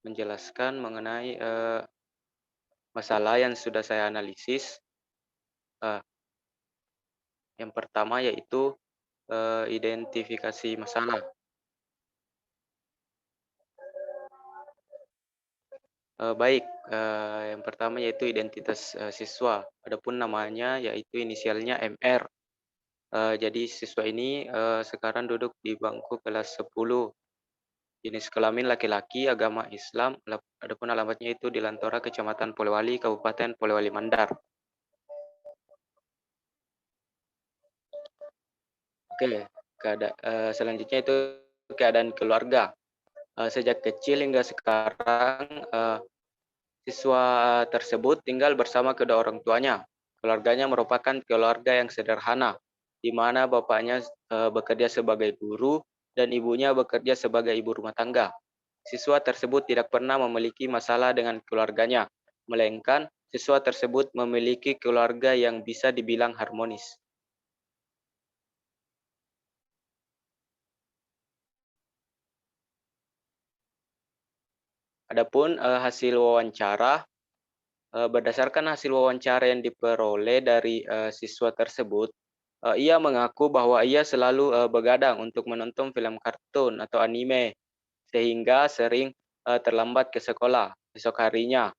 menjelaskan mengenai masalah yang sudah saya analisis. Eh, yang pertama yaitu identifikasi masalah. Baik, yang pertama yaitu identitas siswa. Adapun namanya yaitu inisialnya MR. Jadi siswa ini sekarang duduk di bangku kelas 10. Jenis kelamin laki-laki, agama Islam, adapun alamatnya itu di Lantora, Kecamatan Polewali, Kabupaten Polewali Mandar. Oke, selanjutnya itu keadaan keluarga. Sejak kecil hingga sekarang, siswa tersebut tinggal bersama kedua orang tuanya. Keluarganya merupakan keluarga yang sederhana, di mana bapaknya bekerja sebagai guru dan ibunya bekerja sebagai ibu rumah tangga. Siswa tersebut tidak pernah memiliki masalah dengan keluarganya, melainkan siswa tersebut memiliki keluarga yang bisa dibilang harmonis. Adapun hasil wawancara, berdasarkan hasil wawancara yang diperoleh dari siswa tersebut, ia mengaku bahwa ia selalu begadang untuk menonton film kartun atau anime, sehingga sering terlambat ke sekolah esok harinya,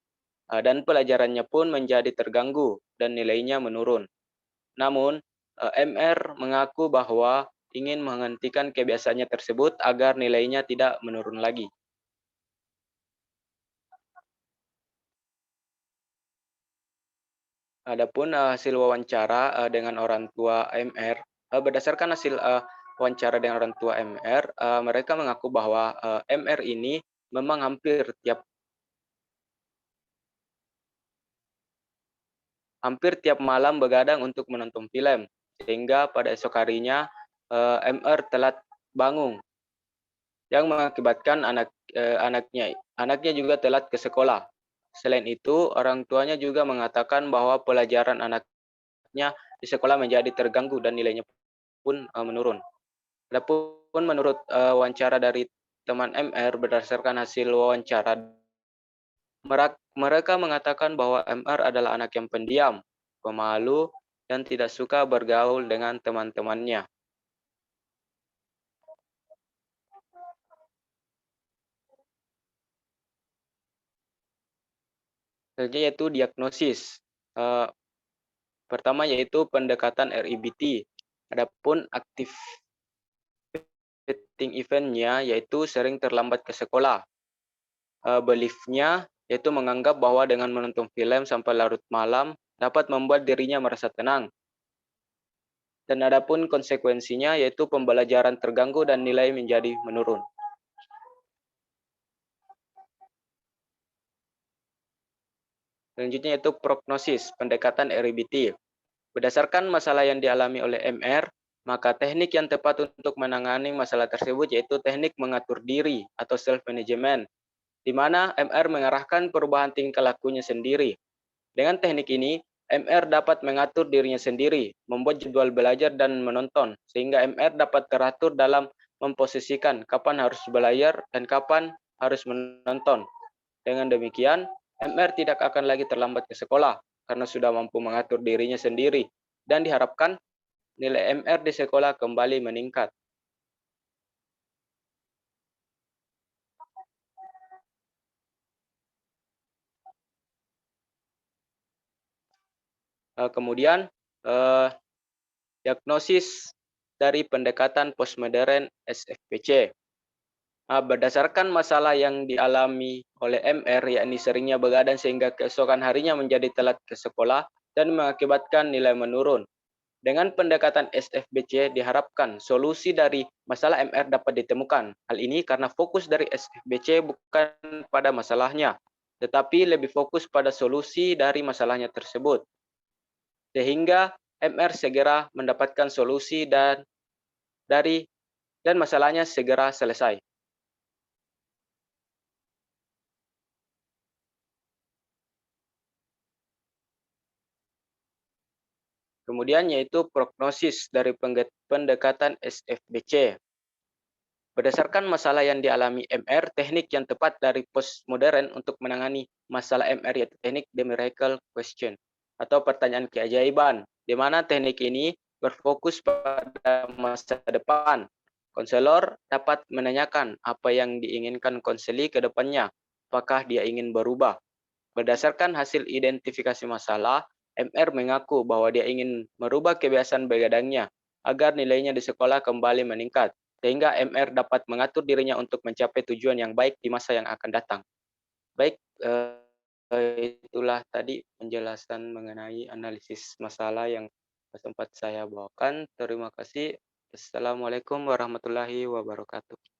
dan pelajarannya pun menjadi terganggu dan nilainya menurun. Namun, MR mengaku bahwa ingin menghentikan kebiasaannya tersebut agar nilainya tidak menurun lagi. Adapun hasil wawancara dengan orang tua MR, berdasarkan hasil wawancara dengan orang tua MR, mereka mengaku bahwa MR ini memang hampir tiap malam begadang untuk menonton film, sehingga pada esok harinya MR telat bangun, yang mengakibatkan anaknya juga telat ke sekolah. Selain itu, orang tuanya juga mengatakan bahwa pelajaran anaknya di sekolah menjadi terganggu dan nilainya pun menurun. Adapun menurut wawancara dari teman MR, berdasarkan hasil wawancara, mereka mengatakan bahwa MR adalah anak yang pendiam, pemalu, dan tidak suka bergaul dengan teman-temannya. Selanjutnya yaitu diagnosis. Eh, Pertama yaitu pendekatan RIBT. Adapun activating event-nya yaitu sering terlambat ke sekolah. Belief-nya yaitu menganggap bahwa dengan menonton film sampai larut malam dapat membuat dirinya merasa tenang. Dan adapun konsekuensinya yaitu pembelajaran terganggu dan nilai menjadi menurun. Selanjutnya yaitu prognosis, pendekatan RIBT. Berdasarkan masalah yang dialami oleh MR, maka teknik yang tepat untuk menangani masalah tersebut yaitu teknik mengatur diri atau self-management, di mana MR mengarahkan perubahan tingkah lakunya sendiri. Dengan teknik ini, MR dapat mengatur dirinya sendiri, membuat jadwal belajar dan menonton, sehingga MR dapat teratur dalam memposisikan kapan harus belajar dan kapan harus menonton. Dengan demikian, MR tidak akan lagi terlambat ke sekolah karena sudah mampu mengatur dirinya sendiri dan diharapkan nilai MR di sekolah kembali meningkat. Kemudian diagnosis dari pendekatan postmodern SFPC. Berdasarkan masalah yang dialami oleh MR, yakni seringnya begadang sehingga keesokan harinya menjadi telat ke sekolah dan mengakibatkan nilai menurun. Dengan pendekatan SFBC diharapkan solusi dari masalah MR dapat ditemukan. Hal ini karena fokus dari SFBC bukan pada masalahnya, tetapi lebih fokus pada solusi dari masalahnya tersebut. Sehingga MR segera mendapatkan solusi dan masalahnya segera selesai. Kemudian yaitu prognosis dari pendekatan SFBC. Berdasarkan masalah yang dialami MR, teknik yang tepat dari postmodern untuk menangani masalah MR yaitu teknik The Miracle Question atau pertanyaan keajaiban, di mana teknik ini berfokus pada masa depan. Konselor dapat menanyakan apa yang diinginkan konseli ke depannya, apakah dia ingin berubah. Berdasarkan hasil identifikasi masalah, MR mengaku bahwa dia ingin merubah kebiasaan begadangnya agar nilainya di sekolah kembali meningkat, sehingga MR dapat mengatur dirinya untuk mencapai tujuan yang baik di masa yang akan datang. Baik, itulah tadi penjelasan mengenai analisis masalah yang sempat saya bawakan. Terima kasih. Assalamualaikum warahmatullahi wabarakatuh.